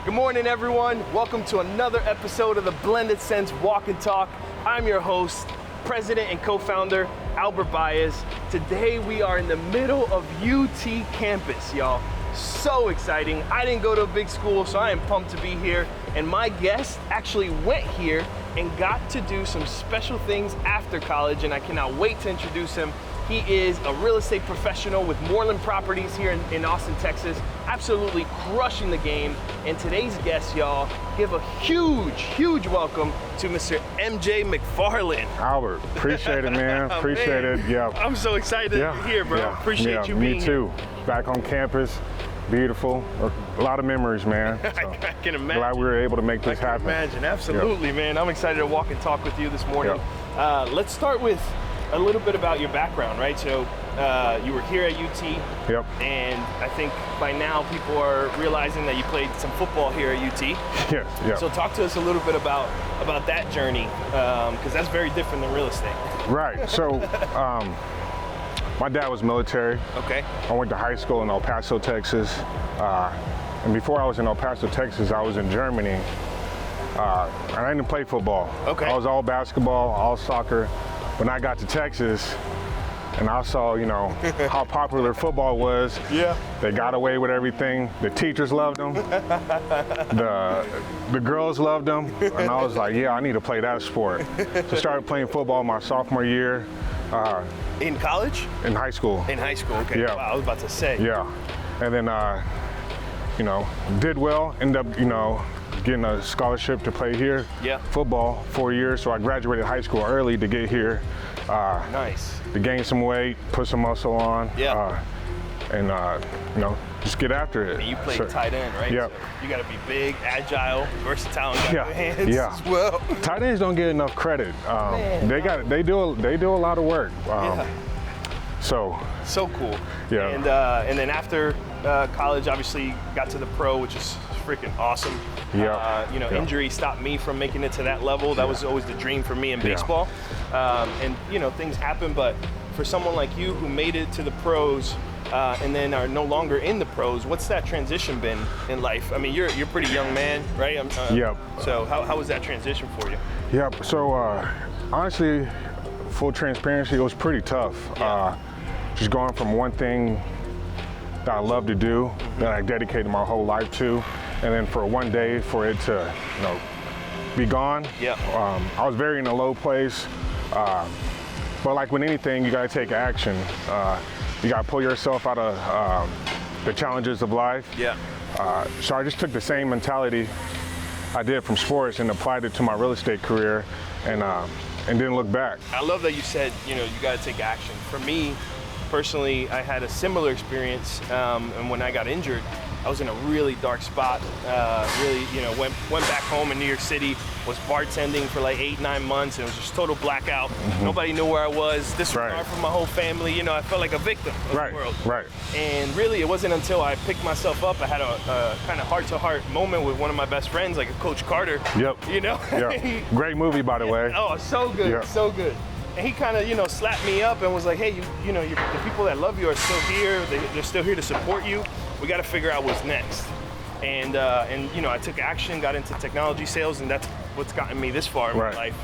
Good morning, everyone. Welcome to another episode of the Blended Sense Walk and Talk. I'm your host, President and co-founder, Albert Baez. Today we are in the middle of UT campus, y'all. So exciting. I didn't go to a big school, so I am pumped to be here. And my guest actually went here and got to do some special things after college, and I cannot wait to introduce him. He is a real estate professional with Moreland Properties here in Austin, Texas, absolutely crushing the game. And today's guest, y'all, give a huge welcome to Mr. MJ McFarland. Albert, appreciate it, man. Appreciate it. Yeah. I'm so excited that you're here, bro. Yeah. Appreciate you being here. Me too. Back on campus. Beautiful. A lot of memories, man. So I can imagine. Glad we were able to make this happen. Imagine, absolutely, man. I'm excited to walk and talk with you this morning. Let's start with a little bit about your background, right? So you were here at UT, and I think by now people are realizing that you played some football here at UT. Yeah. So talk to us a little bit about that journey, because that's very different than real estate. Right. So my dad was military. Okay. I went to high school in El Paso, Texas, and before I was in El Paso, Texas, I was in Germany. And I didn't play football. Okay. I was all basketball, all soccer. When I got to Texas and I saw, how popular football was, they got away with everything. The teachers loved them. the girls loved them. And I was like, I need to play that sport. So I started playing football my sophomore year. In college? In high school. In high school, okay. Yeah. Wow, I was about to say. Yeah. And then, did well, ended up, getting a scholarship to play here. Yeah. Football, 4 years. So I graduated high school early to get here. Nice. To gain some weight, put some muscle on. Yeah. Just get after it. And you play tight end, right? Yeah. So you got to be big, agile, versatile, and got good hands as well. Tight ends don't get enough credit. They do a lot of work. So cool. Yeah. And then after college, obviously got to the pro, which is freaking awesome. Yeah. Injury stopped me from making it to that level. That was always the dream for me in baseball. And things happen, but for someone like you who made it to the pros and then are no longer in the pros, what's that transition been in life? I mean, you're a pretty young man, right? So how was that transition for you? Yep. So honestly, full transparency, it was pretty tough. Just going from one thing that I love to do, that I dedicated my whole life to, and then for one day for it to, be gone. Yeah. I was very in a low place, but like with anything, you gotta take action. You gotta pull yourself out of the challenges of life. Yeah. So I just took the same mentality I did from sports and applied it to my real estate career, and didn't look back. I love that you said, you gotta take action. For me, personally, I had a similar experience, and when I got injured, I was in a really dark spot. Went back home in New York City, was bartending for like 8-9 months, and it was just total blackout. Nobody knew where I was. Disregard from my whole family. I felt like a victim of the world. Right. And really, it wasn't until I picked myself up, I had a kind of heart-to-heart moment with one of my best friends, like a Coach Carter. Yep. Yeah. Great movie, by the way. Oh, so good, so good. And he kind of, slapped me up and was like, hey, the people that love you are still here. They're still here to support you. We got to figure out what's next. And I took action, got into technology sales, and that's what's gotten me this far in my life.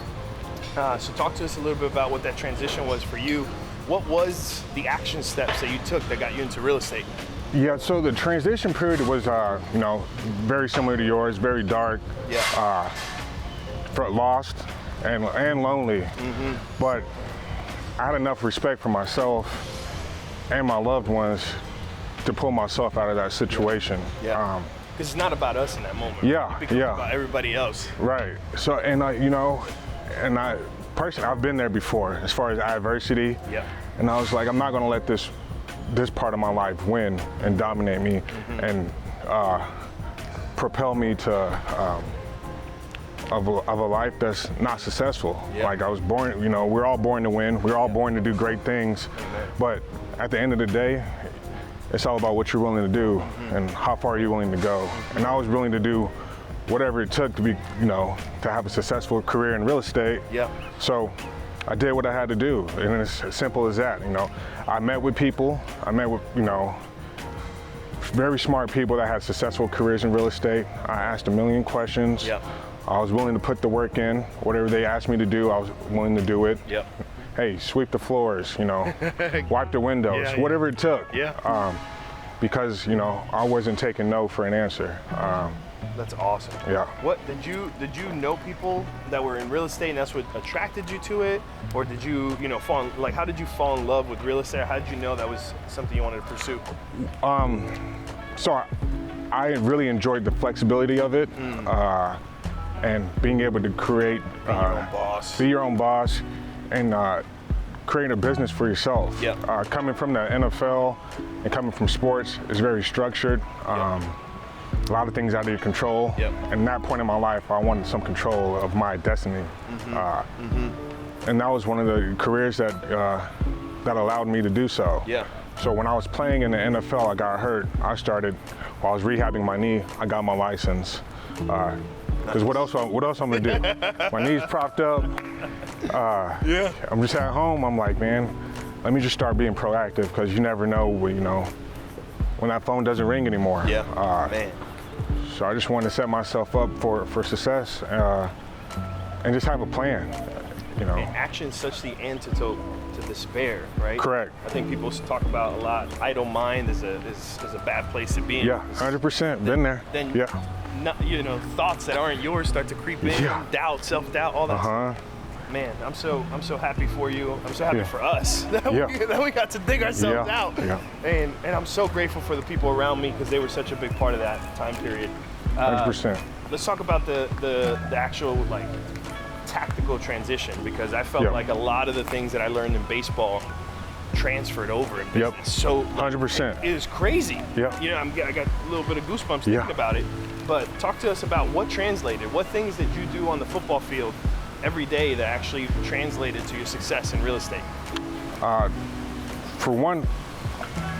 So talk to us a little bit about what that transition was for you. What was the action steps that you took that got you into real estate? Yeah, so the transition period was, very similar to yours, very dark, lost and lonely. But I had enough respect for myself and my loved ones to pull myself out of that situation. Because it's not about us in that moment. It becomes about everybody else. Right. So, and I personally, I've been there before as far as adversity. And I was like, I'm not going to let this part of my life win and dominate me and propel me to of a life that's not successful. Like I was born, we're all born to win. We're all born to do great things. But at the end of the day, it's all about what you're willing to do and how far you're willing to go. And I was willing to do whatever it took to be, to have a successful career in real estate. So I did what I had to do, and it's as simple as that. I met with people. I met with, very smart people that had successful careers in real estate. I asked a million questions. Yep. I was willing to put the work in. Whatever they asked me to do, I was willing to do it. Yep. Hey, sweep the floors, wipe the windows, Yeah, whatever it took. Yeah. Because, I wasn't taking no for an answer. That's awesome. Yeah. What did you know people that were in real estate and that's what attracted you to it? Or did you, how did you fall in love with real estate? How did you know that was something you wanted to pursue? So I really enjoyed the flexibility of it and being able to create, Be your own boss. Be your own boss and create a business for yourself. Yeah. Coming from the NFL and coming from sports is very structured. A lot of things out of your control. Yep. And at that point in my life, I wanted some control of my destiny. And that was one of the careers that allowed me to do so. Yeah. So when I was playing in the NFL, I got hurt. While I was rehabbing my knee, I got my license. Because what else I'm gonna do? My knee's propped up. Yeah. I'm just at home. I'm like, man, let me just start being proactive because you never know when that phone doesn't ring anymore. Yeah. Man. So I just wanted to set myself up for success and just have a plan. And action's such the antidote to despair, right? Correct. I think people talk about a lot. Idle mind is a bad place to be in. Yeah, 100%. Been there. Then yeah. Thoughts that aren't yours start to creep in. Yeah. Doubt, self-doubt, all that stuff. Man, I'm so happy for you. I'm so happy for us that we got to dig ourselves out. Yeah. And I'm so grateful for the people around me because they were such a big part of that time period. 100%. Let's talk about the actual tactical transition because I felt like a lot of the things that I learned in baseball transferred over in business. Yep. So 100%. it is crazy. Yep. I got a little bit of goosebumps thinking about it. But talk to us about what translated. What things did you do on the football field every day that actually translated to your success in real estate? For one,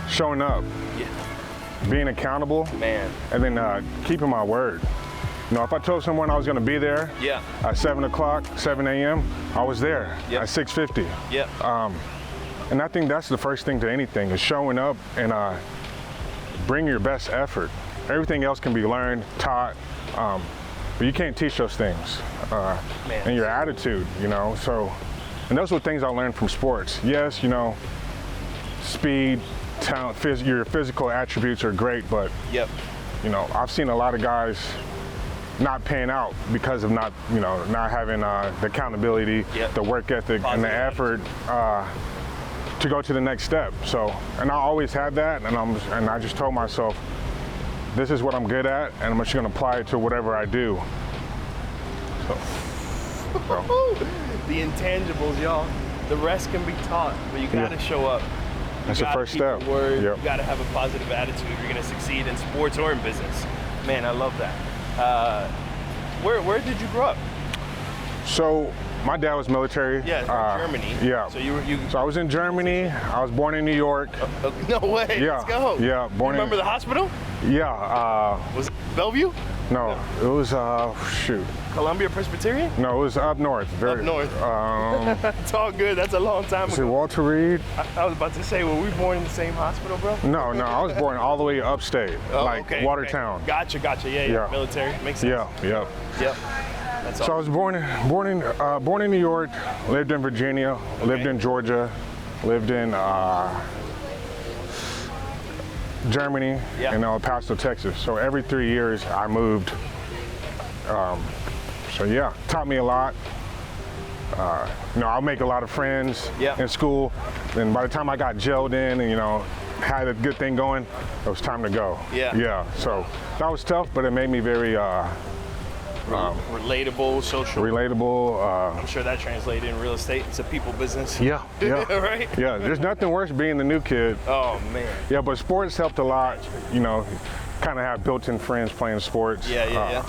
showing up, being accountable, man, and then keeping my word. If I told someone I was going to be there at 7 o'clock, 7 a.m., I was there at 6:50. Yeah. And I think that's the first thing to anything is showing up and bring your best effort. Everything else can be learned, taught, but you can't teach those things. And your attitude, So, and those were things I learned from sports. Yes, speed, talent, your physical attributes are great, but I've seen a lot of guys not paying out because of not having the accountability, the work ethic, and the effort to go to the next step. So, and I always had that, and I just told myself, this is what I'm good at, and I'm just going to apply it to whatever I do. So. The intangibles, y'all. The rest can be taught, but you got to show up. That's the first step. You got to have a positive attitude if you're going to succeed in sports or in business. Man, I love that. Where did you grow up? So my dad was military. Yeah, Germany. Yeah. So you. So I was in Germany. I was born in New York. No way. Yeah. Let's go. Yeah. Born. Remember the hospital? Yeah. Was it Bellevue? No, it was Columbia Presbyterian? No, it was up north. Up north. It's all good. That's a long time ago. Was it Walter Reed? I was about to say, were we born in the same hospital, bro? No, I was born all the way upstate, Watertown. Okay. Gotcha. Yeah. Military. Makes sense. Yep. That's so I was born in New York, lived in Virginia, lived in Georgia, lived in Germany, and El Paso, Texas. So every 3 years I moved. Taught me a lot. I'll make a lot of friends in school. And by the time I got gelled in and had a good thing going, it was time to go. Yeah. So that was tough, but it made me very relatable, social. Relatable. I'm sure that translated in real estate. It's a people business. Yeah. Right? Yeah, there's nothing worse being the new kid. Oh, man. Yeah, but sports helped a lot, kind of have built-in friends playing sports. Yeah.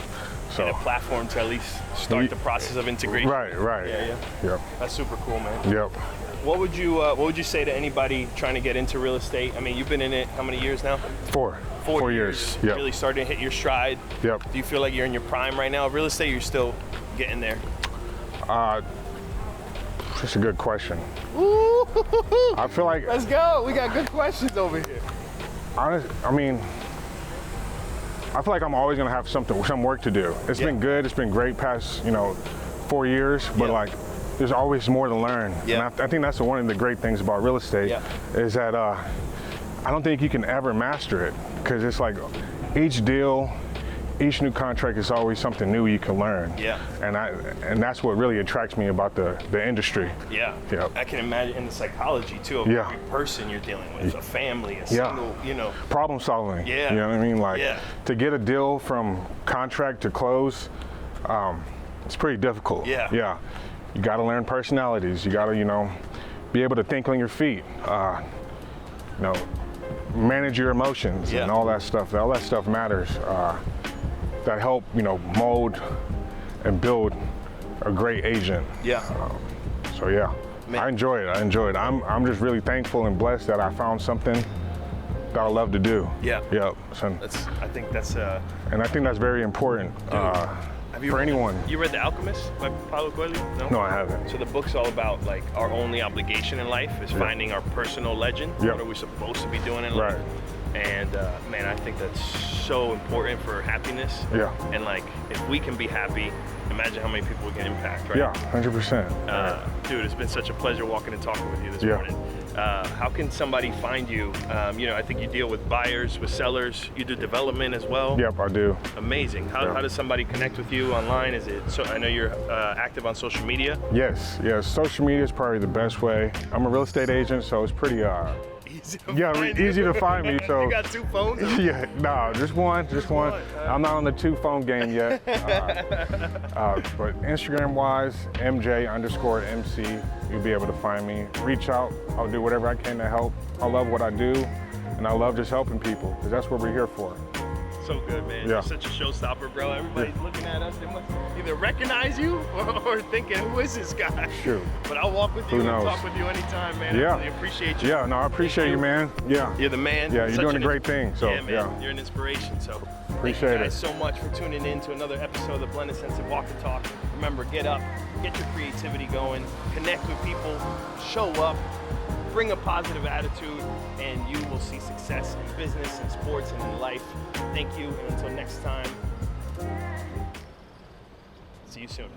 So. And a platform to at least start the process of integration. Right. Yeah. Yep. That's super cool, man. Yep. What would you say to anybody trying to get into real estate? I mean, you've been in it how many years now? 4 years. Yep. Really starting to hit your stride. Yep. Do you feel like you're in your prime right now? Real estate, you're still getting there? That's a good question. Ooh. I feel like. Let's go. We got good questions over here. I mean, I feel like I'm always gonna have some work to do. It's been good. It's been great past 4 years, but like there's always more to learn. Yeah. And I think that's one of the great things about real estate is that I don't think you can ever master it, because it's like each deal, each new contract is always something new you can learn. Yeah. And that's what really attracts me about the industry. Yeah. Yep. I can imagine in the psychology too of every person you're dealing with, a family, a single, problem solving. Yeah. You know what I mean? Like to get a deal from contract to close, it's pretty difficult. Yeah. Yeah. You got to learn personalities. You got to, be able to think on your feet. Manage your emotions and all that stuff. All that stuff matters. That help, mold and build a great agent. Yeah. So yeah, I enjoy it. I'm just really thankful and blessed that I found something that I love to do. Yeah. Yep. So, I think that's and I think that's very important for anyone. You read The Alchemist by Paulo Coelho? No, I haven't. So the book's all about like our only obligation in life is finding our personal legend. What are we supposed to be doing in life? And man, I think that's so important for happiness. Yeah. And like, if we can be happy, imagine how many people we can impact, right? Yeah, 100%. Dude, it's been such a pleasure walking and talking with you this morning. How can somebody find you? I think you deal with buyers, with sellers. You do development as well. Yep, I do. Amazing. How does somebody connect with you online? Is it so? I know you're active on social media. Yes. Social media is probably the best way. I'm a real estate agent, so it's pretty easy to find me. So you got 2 phones? Yeah, no, just one. I'm not on the 2-phone game yet. But Instagram-wise, MJ_MC, you'll be able to find me. Reach out. I'll do whatever I can to help. I love what I do, and I love just helping people, because that's what we're here for. So good, man. Yeah. You're such a showstopper, bro. Everybody's looking at us. They must either recognize you or thinking, who is this guy? Shoot. But I'll walk with you and talk with you anytime, man. Yeah. I really appreciate you. Yeah, no, I appreciate you, man. Yeah. You're the man. Yeah, you're doing a great thing. So, yeah, man. You're an inspiration. So appreciate thank you guys so much for tuning in to another episode of the Blended Sense of Walk and Talk. Remember, get up, get your creativity going, connect with people, show up, bring a positive attitude, and you will see success in business and sports and in life. Thank you, and until next time, see you soon.